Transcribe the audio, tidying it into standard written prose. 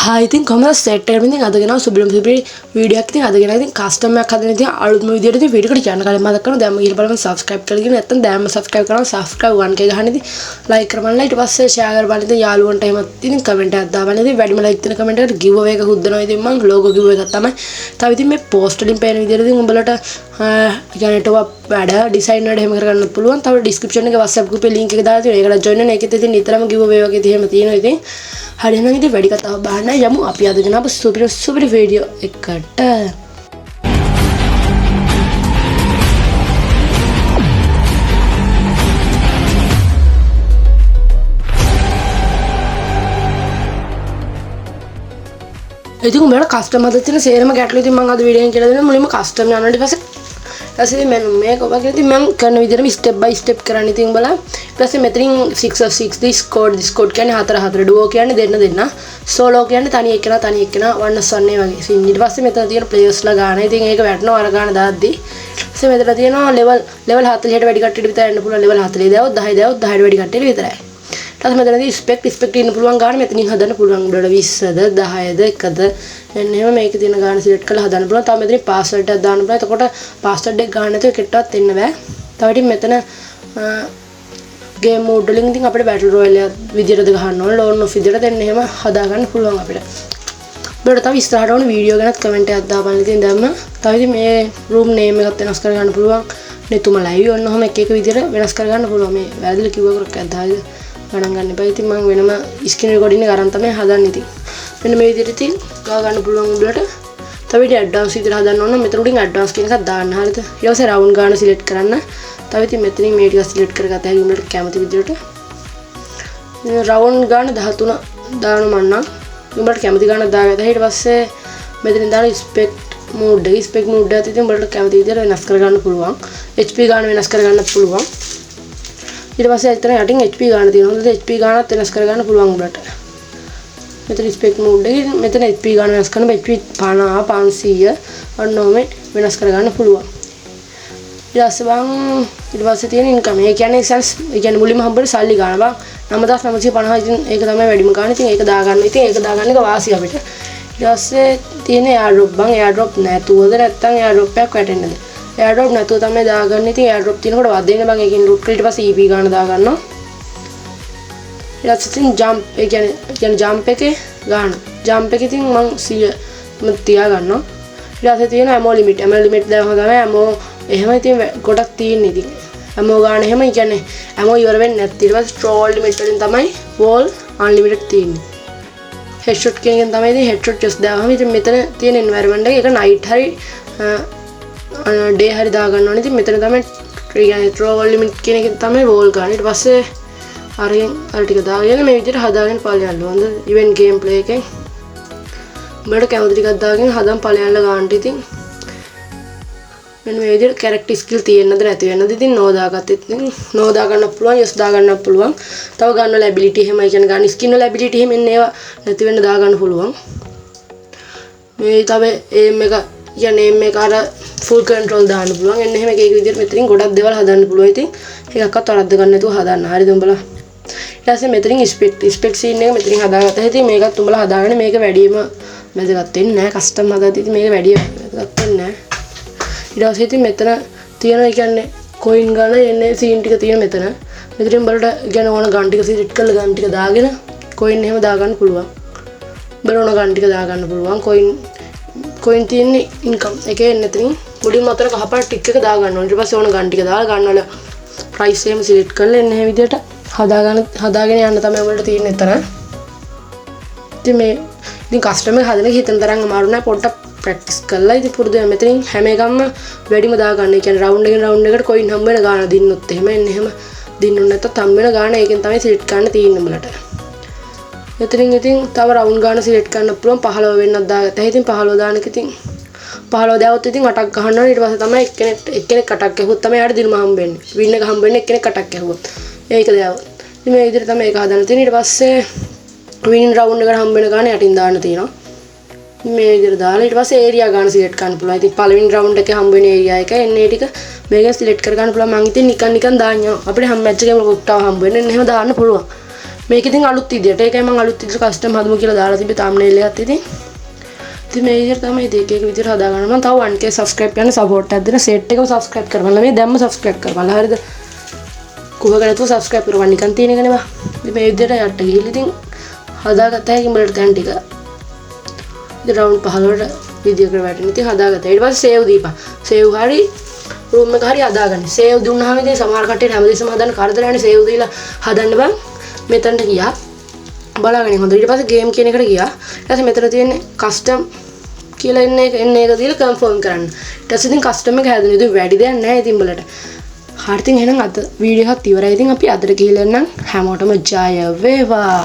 Hi, ඉතින් කොහමද set එකකට ඉතින් අද ගෙනාව සුබිලම් සුබිලි වීඩියෝ එකක් ඉතින් අද ගෙනාව ඉතින් කස්ටම් එකක් හදන ඉතින් අලුත්ම විදියට ඉතින් වීඩියෝ එකට යන්න කලින් මතක් කරනවා දැන් ගිහලා බලන්න subscribe කරලා ගිහින් නැත්නම් දැන්ම subscribe කරනවා subscribe 1k ගහන්න ඉතින් like කරපන්ලා ඊට පස්සේ share කරපන් ඉතින් යාළුවන්ට එහෙමත් ඉතින් comment එකක් දාපන් ඉතින් වැඩිම like දෙන comment එකට giveaway එකක් හුද්දනවා ඉතින් මම logo giveaway එකක් තමයි තව ඉතින් මේ post වලින් පේන විදියට ඉතින් උඹලට يعني top වැඩ design වැඩ එහෙම කරගන්නත් පුළුවන් තව description එකේ WhatsApp group එකේ link එක දාලා තියෙනවා ඒකට join වෙන්න ඒකෙත් ඉතින් නිතරම giveaway වගේ එහෙම තියෙනවා ඉතින් හරි එහෙනම් ඉතින් වැඩි කතාවක් බහන්න යමු අපි අද ගෙනාව සුපිරි වීඩියෝ එකට ඉතින් උඹලා කස්ටම් හදලා තියෙන සේරම ගැටලු ඉතින් මම අද වීඩියෝ එකෙන් කියලා දෙනවා මුලින්ම කස්ටම් යනවා ඊට පස්සේ මම මේක ඔබගේ ඉතින් මම කරන විදිහටම step by step කරන්න ඉතින් උඹලා ඊට පස්සේ මෙතනින් 6 of 6 this code කියන්නේ 4 duo කියන්නේ දෙන්න solo කියන්නේ තනි එක්කෙනා 1 of 1 වගේ ඉතින් ඊට පස්සේ මෙතන තියෙන players ලා ගන්න ඉතින් ඒක වැටෙනවා අර ගන්න දාද්දි ඊට මෙතන තියෙනවා level 40ට වැඩි කට්ටියට විතර යන්න පුළුවන් level 40 දාවොත් 10 දාවොත් 10ට වැඩි කට්ටියට විතරයි ඊට මෙතනදී spec ඉන්න පුළුවන් ගන්න මෙතනින් හදන්න පුළුවන් උඩට 20ද 10ද 1ද එන්න එහෙම මේකේ තියෙන ගාන සිලෙක්ට් කරලා හදන්න පුළුවන්. තව මෙතනින් password එකක් දාන්න පුළුවන්. එතකොට password එක ගන්න නැතුව එකටවත් එන්න බෑ. තව ඉතින් මෙතන game mode වලින් ඉතින් අපිට battle royale විදියටද ගහන්න ඕන. lone of විදියට දෙන්න එහෙම හදා ගන්න පුළුවන් අපිට. ඔබට තව ඉස්සරහට ඕන වීඩියෝ ගැනත් කමෙන්ට් එකක් දාපන් ඉතින් දැම්ම. තව ඉතින් මේ room name එකත් වෙනස් කර ගන්න පුළුවන්. නෙතුම live ඔන්න ඔහම එක විදියට වෙනස් කර ගන්න පුළුවන්. මේ වැරදිලා කිව්ව කරක් අදායිද ගණන් ගන්න එපා. ඉතින් මම වෙනම screen recording එක අරන් තමයි හදන්නේ ඉතින්. මෙන්න මේ විදිහට ඉතින් ගා ගන්න පුළුවන් උඩට. තව ඉතින් advance විදිහට හදන්න ඕන නම් මෙතන උඩින් advance කියන එකක් දාන්න හරියද? ඊට පස්සේ round ගාන select කරන්න. තව ඉතින් මෙතනින් මේ ටික select කරගත්ත හැකි උඹලට කැමති විදිහට. මේ round ගාන 13 දාන්න මම නම් උඹලට කැමති ගානක් දාගත්තා. ඊට පස්සේ මෙතනින් දාන spec mode එකත් ඉතින් උඹලට කැමති විදිහට වෙනස් කරගන්න පුළුවන්. HP ගාන වෙනස් කරගන්නත් පුළුවන්. ඊට පස්සේ එතන යටින් HP ගාන තියෙනවා. හොඳට HP ගානත් වෙනස් කරගන්න පුළුවන් උඹලට. මෙතන spec mode එකේ මෙතන HP ගාන වෙනස් කරන HP 50 500 අන්න ඔහොම වෙනස් කරගන්න පුළුවන්. ඊට පස්සේ තියෙන income. ඒ කියන්නේ මුලින්ම හම්බෙන්නේ සල්ලි ගාන බං 9950 ඉතින් ඒක තමයි වැඩිම ගාන. ඉතින් ඒක දාගන්න. ඉතින් ඒක දාගන්න එක වාසි අපිට. ඊට පස්සේ තියෙන airdrop බං airdrop නැතුවද නැත්නම් airdrop එකක් වැටෙන්නද? airdrop නැතුව තමයි දාගන්න. ඉතින් airdrop තියෙනකොට වදින්න බං ඒකෙන් root ඊට පස්සේ EP ගාන දාගන්නවා. ඊට පස්සේ jump ඒ කියන්නේ jump එකේ ගාන. jump එකේ ඉතින් මම 100 තියා ගන්නවා. ඊට පස්සේ තියෙන ammo limit දැන් තමයි ammo එහෙම ඉතින් ගොඩක් තියෙන්නේ ඉතින්. ammo ගාන එහෙම කියන්නේ ammo ඉවර වෙන්නේ නැත්නම් ඊට පස්සේ throw limit වලින් තමයි wall unlimited තියෙන්නේ. headshot කියන එකෙන් තමයි ඉතින් headshot just දාවම ඉතින් මෙතන තියෙන environment එක night හරි day hari දා ගන්න ඕනේ. ඉතින් මෙතන තමයි يعني throw limit කියන එකෙන් තමයි wall ගන්න. ඊට පස්සේ අර ටික දාගෙන මේ විදිහට හදාගෙන ඵලයන්ල හොඳ event game play එකෙන් උඹලට කැමති ටිකක් දාගෙන හදන් ඵලයන්ල ගන්නට ඉතින් මෙන්න මේ විදිහට character skill තියෙන්නද නැති වෙන්නද ඉතින් no දාගත්තත් ඉතින් no දා ගන්න පුළුවන් yes දා ගන්නත් පුළුවන්. තව ගන්න වල ability එහෙමයි කියන ගන්න skin වල ability එහෙම එන්නේ ඒවා නැති වෙන්න දා ගන්න පුළුවන්. මේ තව aim එක يعني aim එක අර full control දාන්න පුළුවන්. එන්න එහෙම එක විදිහට මෙතනින් ගොඩක් දේවල් හදන්න පුළුවන්. ඉතින් එකක්වත් වරද්ද ගන්න නැතුව හදන්න. හරිද උඹලා? ඊට පස්සේ මෙතනින් spec scene එක මෙතනින් හදාගත්තා. ඉතින් මේකත් උඹලා හදාගෙන මේක වැඩිම වැදගත් වෙන්නේ නැහැ. කස්ටම් හදාද්දි ඉතින් මේක වැඩි වැදගත් වෙන්නේ නැහැ. ඊට පස්සේ ඉතින් මෙතන තියෙනවා කියන්නේ coin ගන්න එන්නේ scene ටික තියෙන මෙතන. මෙතනින් උඹලට කියන ඕන ගන් ටික select කරලා ගන් ටික දාගෙන coin එහෙම දාගන්න පුළුවන්. උඹලා ඕන ගන් ටික දාගන්න පුළුවන්. coin තියෙන්නේ income එකේ එන්නතින් මුලින්ම අතර කහපාට ටික් එක දාගන්න ඕනේ. ඊට පස්සේ ඕන ගන් ටික දාලා ගන්න වල price එහෙම select කරලා එන්න මේ විදිහට හදාගෙන යන්න තමයි ඔයාලට තියෙන්නේ එතන. ඉතින් කස්ටම් එක හදන එක හිතන තරම් අමාරු නෑ. පොඩ්ඩක් ප්‍රැක්ටිස් කරලා ඉතින් පුරුදු වෙන. මෙතනින් හැම එකක්ම වැඩිම දාගන්න. ඒ කියන්නේ රවුන්ඩ් එකෙන් රවුන්ඩ් එකට coin හම්බ වෙන ගාන දින්නොත් එහෙම එන්න එහෙම දින්නුනේ නැත්නම් හම්බ වෙන ගාන ඒකෙන් තමයි select කරන්න තියෙන්නේ උඹලට. මෙතනින් ඉතින් තව රවුන්ඩ් ගාන select කරන්න පුළුවන් 15 වෙන්නක් දාගත්තා. ඉතින් 15 දානක ඉතින් 15 දාවොත් ඉතින් 8ක් ගහන්න ඕනේ. ඊට පස්සේ තමයි එක්කෙනෙක් 8ක් ගැහුවොත් තමයි යාට දිනුම හම්බ වෙන්නේ. වින් එක හම්බ වෙන්නේ එක්කෙනෙක් 8ක් ගැහුවොත්. ඒක දාවොත්. ඉතින් මේ විදිහට තමයි ඒක හදන්න තියෙන්නේ. ඊට පස්සේ වින් රවුන්ඩ් එකට හම්බ වෙන ගාන යටින් දාන්න තියෙනවා. මේ විදිහට දාලා ඊට පස්සේ ඒරියා ගාන select කරන්න පුළුවන්. ඉතින් පළවෙනි රවුන්ඩ් එකේ හම්බ වෙන ඒරියා එක එන්නේ ටික මේකෙන් select කර ගන්න පුළුවන්. මම ඉතින් නිකන් දාන්න යනවා. අපිට හැම මැච් එකේම කොට්ටාව හම්බ වෙන්නේ. එහෙම දාන්න පුළුවන්. මේක ඉතින් අලුත් විදියට. ඒකයි මම අලුත් විදියට කස්ටම් හදමු කියලා දාලා තිබ්බේ thumbnail එකත් ඉතින්. ඉතින් මේ විදියට තමයි ඉතින් එක විදියට හදා ගන්න. මම තව 1k subscribe කරන්න support එකක් දෙන set එකම subscribe කරවන්න. මේ දැම්ම subscribe කරවන්න. හරිද? කුහක නැතුව subscribe කරවන්න නිකන් තියෙන එක නෙමෙයි. ඉතින් මේ විදියට යට ගිහින් ඉතින් හදාගත්තා හැකි උඹලට දැන් ටික. ඉතින් round 15ට වීඩියෝ එකට වැටෙන. ඉතින් හදාගත්තා. ඊට පස්සේ save දීපන්. save හරි room එක හරි හදාගන්න. save දුන්නාම ඉතින් සමහර කට්ටියට හැමදේසම හදන්න කරදරයනේ save දීලා හදන්න බං. මෙතනට ගියා. බලාගෙන හොඳට. ඊට පස්සේ game කියන එකට ගියා. ඊට පස්සේ මෙතන තියෙන්නේ custom කියලා එන්නේ එක දීලා confirm කරන්න. ඊට පස්සේ ඉතින් custom එක හැදුණා. ඉතින් වැඩි දෙයක් නැහැ ඉතින් උඹලට. හරි ඉතින් එහෙනම් අද වීඩියෝ එකත් ඉවරයි. ඉතින් අපි අදට ගිහලා නම් හැමෝටම ජය වේවා.